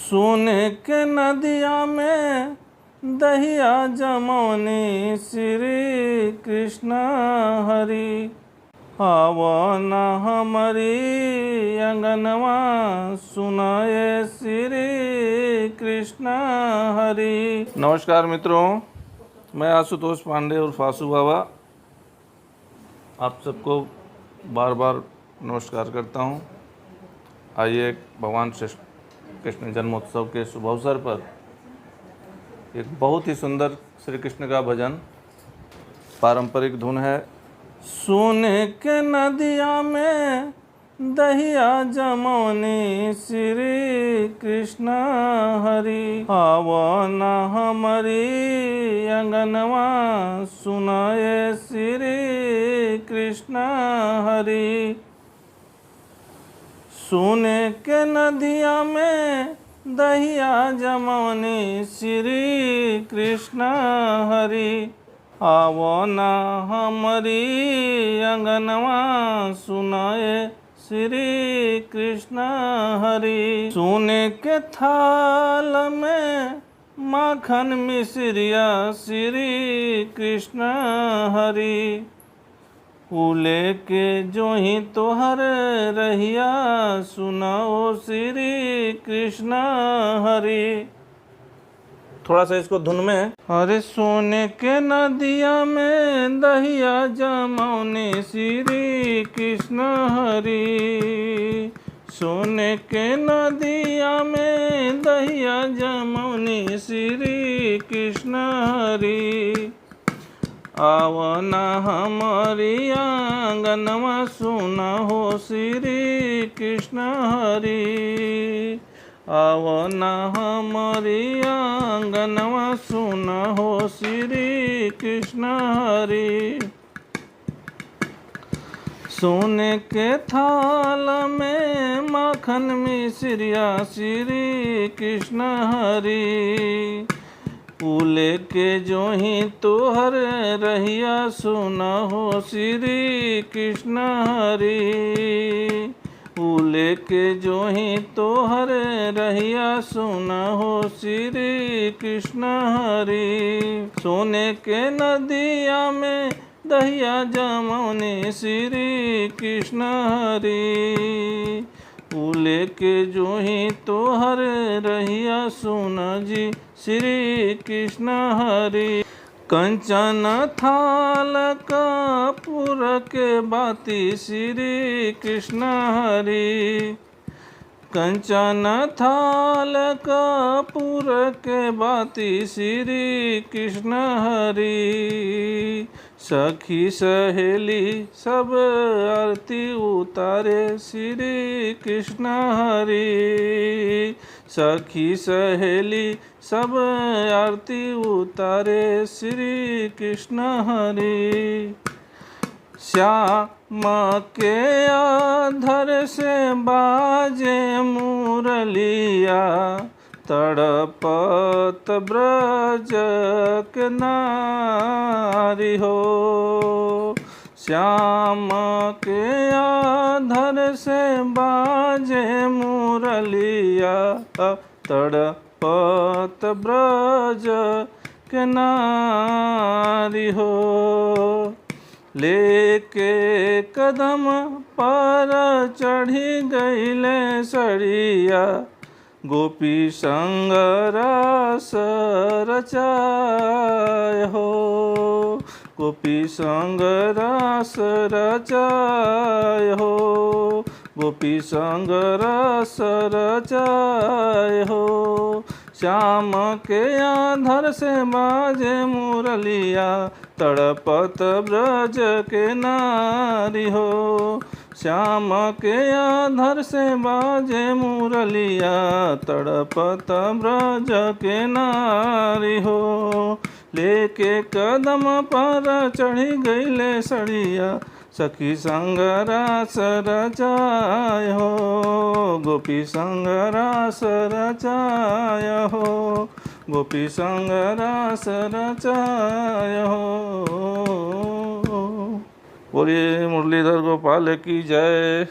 सोने के नदिया में दहिया जमौनी श्री कृष्ण हरि। आवन हमारी अंगनवा सुनाए श्री कृष्ण हरि। नमस्कार मित्रों, मैं आशुतोष पांडे और फासू बाबा आप सबको बार बार नमस्कार करता हूँ। आइए भगवान श्री कृष्ण जन्मोत्सव के शुभ अवसर पर एक बहुत ही सुंदर श्री कृष्ण का भजन, पारंपरिक धुन है। सोने के नदिया में दहिया जमौनी श्री कृष्ण हरि। आवन हमारी अंगनवा सुनाए श्री कृष्ण हरि। सोने के नदिया में दहिया जमौनी श्री कृष्ण हरि। आवन हमारी अंगनवा सुनाए श्री कृष्ण हरि। सोने के थाल में माखन मिश्रिया श्री कृष्ण हरि। उले के जो ही तोहर रहिया सुनाओ श्री कृष्ण हरि। थोड़ा सा इसको धुन में। अरे सोने के नदिया में दहिया जमौनी श्री कृष्ण हरि। सोने के नदिया में दहिया जमौनी श्री कृष्ण हरि। आवन हमारी आंगनवा सुना हो श्री कृष्ण हरि। आवन हमारी आंगनवा सुना हो श्री कृष्ण हरि। सोने के थाल में माखन मिश्रिया श्री कृष्ण हरि। उले के जो ही तोहर रहिया सुना हो श्री कृष्ण हरि। उले के जो ही तोहर रहिया सुना हो श्री कृष्ण हरि। सोने के नदिया में दहिया जमौनी श्री कृष्ण हरि। उले के जो ही तोहर रहिया सुना जी श्री कृष्ण हरि। कंचन थाल कपूर के बाती श्री कृष्ण हरि। कंचन थाल कपूर के बाती श्री कृष्ण हरि। सखी सहेली सब आरती उतारे श्री कृष्ण हरि। सखी सहेली सब आरती उतारे श्री कृष्ण हरि। श्याम के अधर से बाजे मुरलिया तड़पत ब्रज के नारी हो। श्याम के अधर से बाजे मुरलिया तड़पत ब्रज के नारी हो। लेके कदम पर चढ़ी गईले सड़िया गोपी संग रास रचाय हो। गोपी संग रास रचाय हो। गोपी संग रास रचाय हो। श्याम के आधर से बाजे मुरलिया तड़पत ब्रज के नारी हो। श्याम के आधर से बाजे मुरलिया तड़पत ब्रज के नारी हो। लेके कदम पर चढ़ी गईले सड़िया सखी संग रास रचाय हो। गोपी संग रास रचाय हो। गोपी संग रास रचाय हो। बोलिए मुरलीधर गोपाल की जय।